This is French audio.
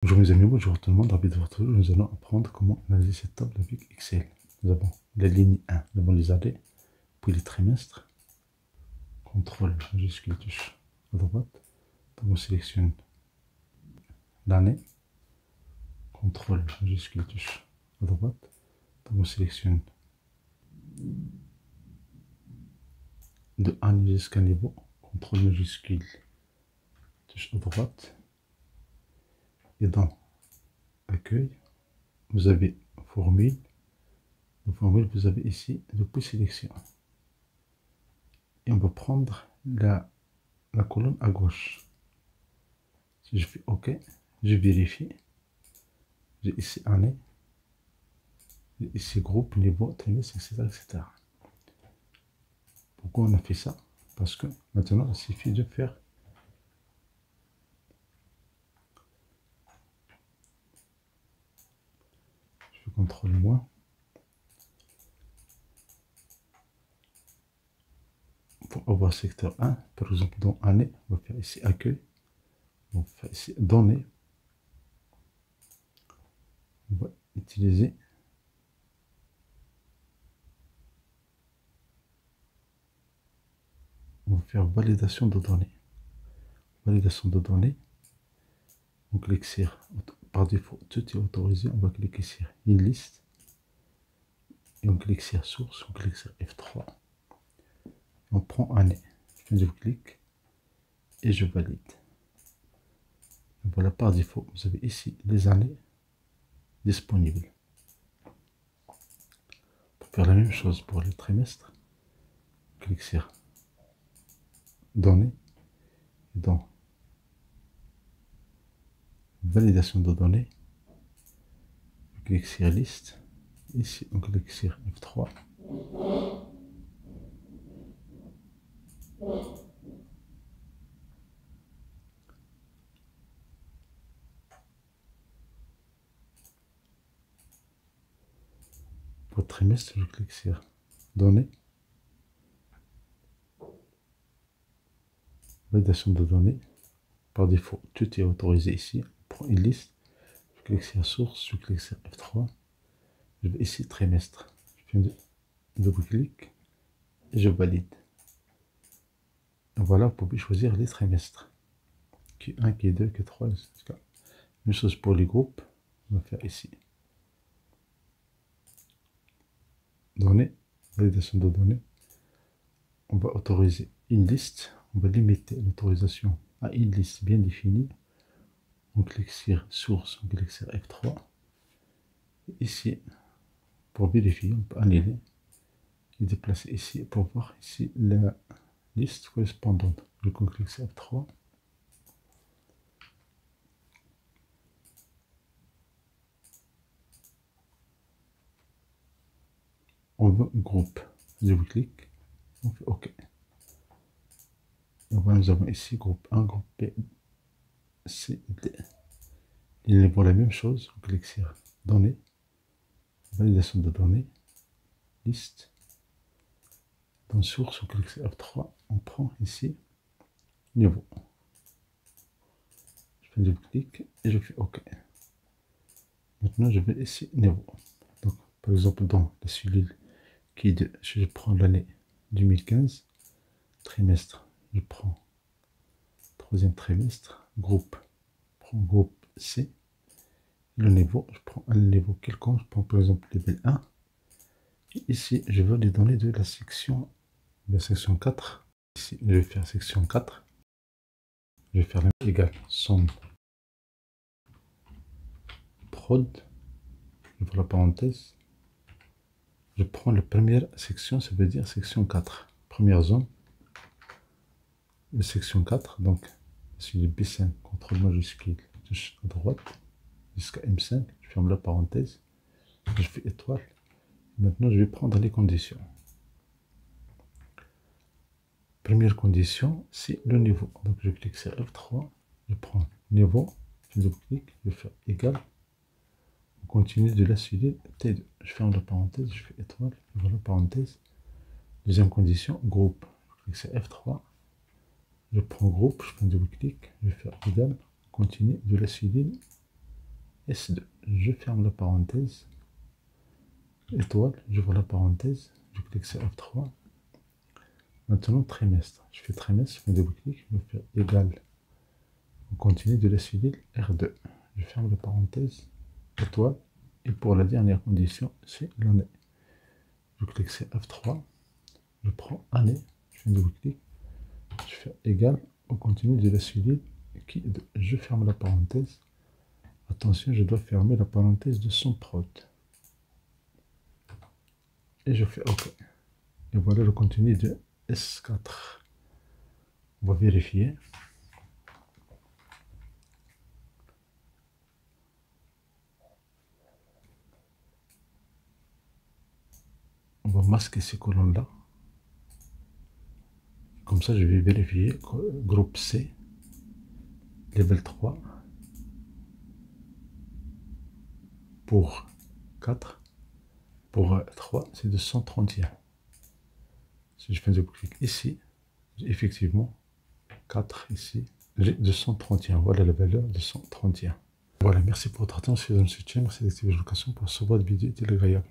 Bonjour mes amis, bonjour tout le monde, ravi de vous retrouver. Nous allons apprendre comment analyser cette table avec Excel. Nous avons la ligne 1, nous avons les années, puis les trimestres. Contrôle majuscule touche à droite. Donc on sélectionne l'année. Contrôle majuscule touche à droite. Donc on sélectionne de année jusqu'à niveau. Contrôle majuscule touche à droite. Et dans accueil, vous avez formule. Dans formule, vous avez ici depuis sélection. Et on va prendre la colonne à gauche. Si je fais OK, je vérifie. J'ai ici année, j'ai ici groupe, niveau, trimestre, etc. Pourquoi on a fait ça? Parce que maintenant, il suffit de faire je fais CTRL moins. Pour avoir secteur 1, par exemple dans année, on va faire ici accueil, on va faire ici données, on va utiliser on va faire validation de données. Validation de données, on clique sur, par défaut, tout est autorisé, on va cliquer sur une liste, et on clique sur source, on clique sur F3, on prend année, je clique, et je valide. Voilà, par défaut, vous avez ici les années disponibles. Pour faire la même chose pour les trimestres, clique sur données, dans validation de données, on clique sur liste, ici on clique sur F3, pour trimestre, je clique sur données, validation de données, par défaut tout est autorisé ici, on prend une liste, je clique sur source, je clique sur F3, je vais ici trimestre, je fais un double clic et je valide. Et voilà, vous pouvez choisir les trimestres, Q1, Q2, Q3, etc. Même chose pour les groupes, on va faire ici données, validation de données, on va autoriser une liste, on va limiter l'autorisation à une liste bien définie, on clique sur source, on clique sur F3, ici, pour vérifier, on peut annuler et déplacer ici pour voir ici la liste correspondante. Je clique sur F3, on veut un groupe, je vous clique, on fait OK. Et voilà, nous avons ici groupe 1, groupe B, C, D. Il vaut la même chose, on clique sur données, validation de données, liste, dans source, on clique sur F3, on prend ici niveau. Je fais double clic et je fais OK. Maintenant, je vais ici niveau. Donc, par exemple, dans la cellule qui de, je prends l'année 2015, trimestre, je prends troisième trimestre, groupe, je prends groupe C, le niveau, je prends un niveau quelconque, je prends par exemple level 1, et ici, je veux les données de la section 4, ici, je vais faire section 4, je vais faire égal somme prod, pour la parenthèse, je prends la première section, ça veut dire section 4, première zone, section 4, donc c'est le B5, contrôle majuscule, touche à droite, jusqu'à M5, je ferme la parenthèse, je fais étoile, maintenant je vais prendre les conditions. Première condition, c'est le niveau, donc je clique sur F3, je prends niveau, je clique, je fais égal, on continue de la cellule T2, je ferme la parenthèse, je fais étoile, je vois la parenthèse, deuxième condition, groupe, je clique sur F3, je prends groupe, je fais un double clic, je vais faire égal, continue de la cellule S2. Je ferme la parenthèse. Étoile, j'ouvre la parenthèse. Je clique sur F3. Maintenant, trimestre. Je fais trimestre, je fais double-clic. Je vais faire égal. On continue de la cellule R2. Je ferme la parenthèse. Étoile. Et pour la dernière condition, c'est l'année. Je clique sur F3. Je prends année. Je fais un double-clic. Je fais égal. On continue de la cellule qui est 2. Je ferme la parenthèse. Attention, je dois fermer la parenthèse de son prod. Et je fais OK. Et voilà le contenu de S4. On va vérifier. On va masquer ces colonnes-là. Comme ça, je vais vérifier. Groupe C, level 3, pour 4, pour 3, c'est 231. Si je fais un double-clic ici, effectivement, 4 ici, j'ai 231. Voilà la valeur 231. Voilà, merci pour votre attention, si vous me soutien, merci d'activer la notification pour recevoir des vidéos utiles et agréables.